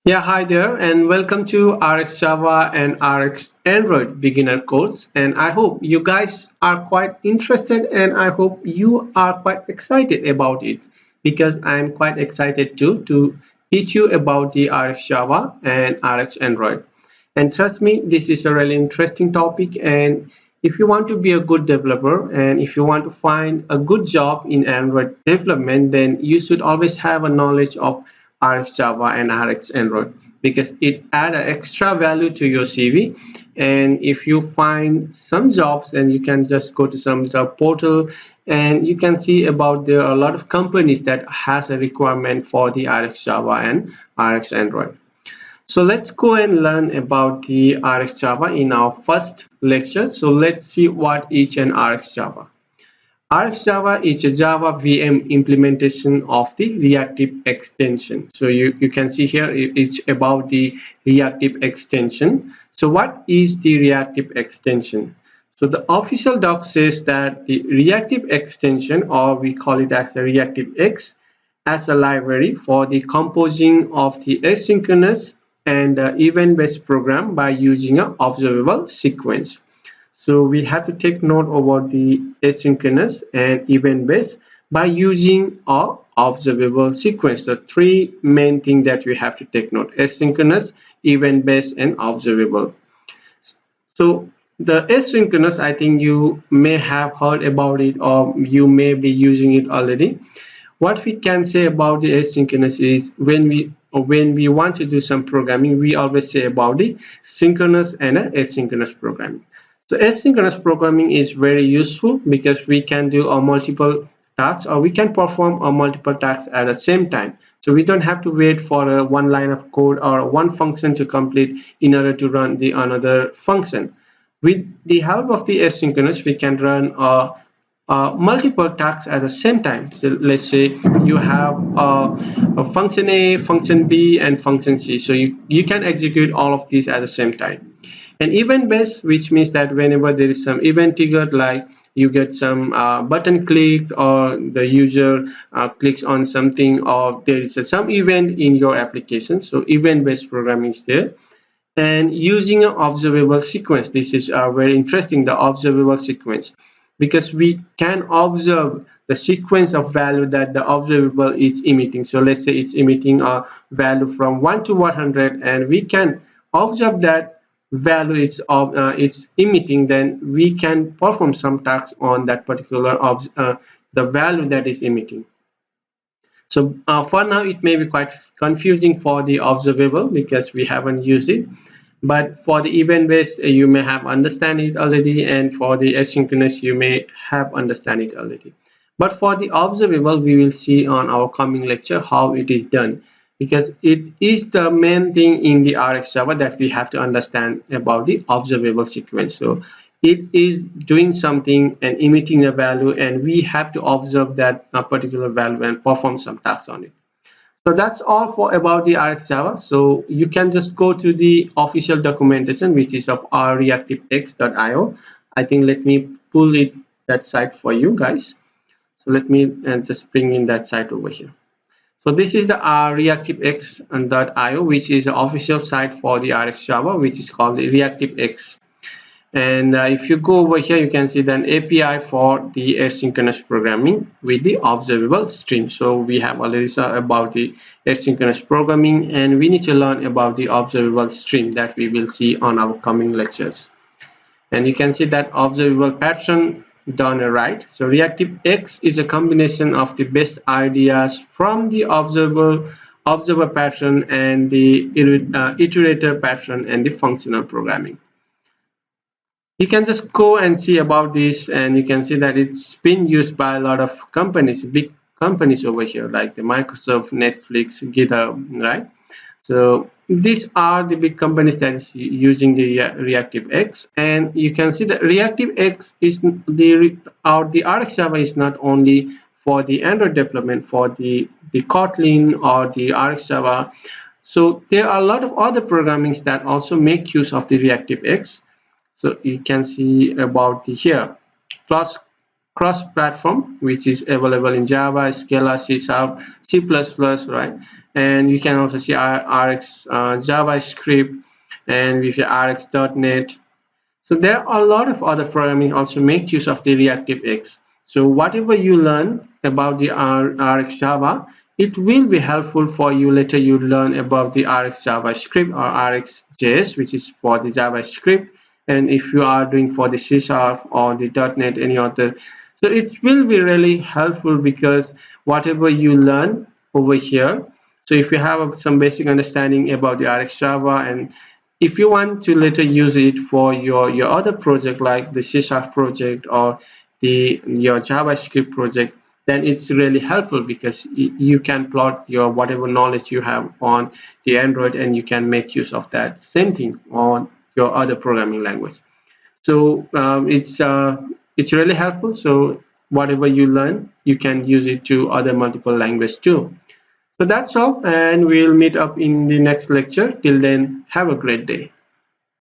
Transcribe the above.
Yeah, hi there, and welcome to RxJava and Rx Android beginner course. And I hope you guys are quite interested, and I hope you are quite excited about it because I'm quite excited too to teach you about the RxJava and Rx Android. And trust me, this is a really interesting topic. And if you want to be a good developer and if you want to find a good job in Android development, then you should always have a knowledge of RxJava and Rx Android because it add an extra value to your CV. And if you find some jobs, and you can just go to some job portal and you can see about there are a lot of companies that has a requirement for the RxJava and Rx Android. So let's go and learn about the RxJava in our first lecture. So let's see what is an RxJava. RxJava is a Java VM implementation of the reactive extension. So you can see here it's about the reactive extension. So what is the reactive extension? So the official doc says that the reactive extension, or we call it as a reactive X, as a library for the composing of the asynchronous and event-based program by using an observable sequence. So we have to take note about the asynchronous and event-based by using a observable sequence. The three main things that we have to take note: asynchronous, event-based, and observable. So the asynchronous, I think you may have heard about it or you may be using it already. What we can say about the asynchronous is when we want to do some programming, we always say about the synchronous and asynchronous programming. So asynchronous programming is very useful because we can do a multiple tasks, or we can perform a multiple tasks at the same time. So we don't have to wait for one line of code or one function to complete in order to run the another function. With the help of the asynchronous, we can run multiple tasks at the same time. So let's say you have a function A, function B, and function C. So you can execute all of these at the same time. And event based, which means that whenever there is some event triggered, like you get some button clicked, or the user clicks on something, or there is some event in your application. So event based programming is there. And using an observable sequence, this is very interesting, the observable sequence, because we can observe the sequence of value that the observable is emitting. So let's say it's emitting a value from 1 to 100, and we can observe that value it's emitting. Then we can perform some tasks on that particular the value that is emitting. So for now, it may be quite confusing for the observable because we haven't used it. But for the event based, you may have understand it already, and for the asynchronous, you may have understand it already. But for the observable, we will see on our coming lecture how it is done, because it is the main thing in the RxJava that we have to understand about the observable sequence. So it is doing something and emitting a value, and we have to observe that particular value and perform some tasks on it. So that's all for about the RxJava. So you can just go to the official documentation, which is of reactivex.io. I think let me pull it that site for you guys. So let me just bring in that site over here. So this is the reactivex.io, which is the official site for the RxJava, which is called the reactivex. And if you go over here, you can see the API for the asynchronous programming with the observable stream. So we have already saw about the asynchronous programming, and we need to learn about the observable stream that we will see on our coming lectures. And you can see that observable pattern down the right. So reactive X is a combination of the best ideas from the observer pattern and the iterator pattern and the functional programming. You can just go and see about this, and you can see that it's been used by a lot of companies, big companies over here, like the Microsoft, Netflix, GitHub, right? So these are the big companies that is using the reactive X. And you can see that reactive X is the RxJava is not only for the Android development, for the Kotlin or the RxJava. So there are a lot of other programmings that also make use of the reactive X. So you can see about the here cross platform, which is available in Java, Scala, C#, C++, right? and you can also see Rx JavaScript, and with your Rx.net. So there are a lot of other programming also make use of the reactive X. So whatever you learn about the RxJava, it will be helpful for you later you learn about the Rx JavaScript or RxJS, which is for the JavaScript. And if you are doing for the C# or the .NET, any other, so it will be really helpful because whatever you learn over here. So if you have some basic understanding about the RxJava, and if you want to later use it for your other project like the C# project or your JavaScript project, then it's really helpful because you can plot your whatever knowledge you have on the Android, and you can make use of that same thing on your other programming language. So it's really helpful. So whatever you learn, you can use it to other multiple language too. So that's all, and we'll meet up in the next lecture. Till then, have a great day.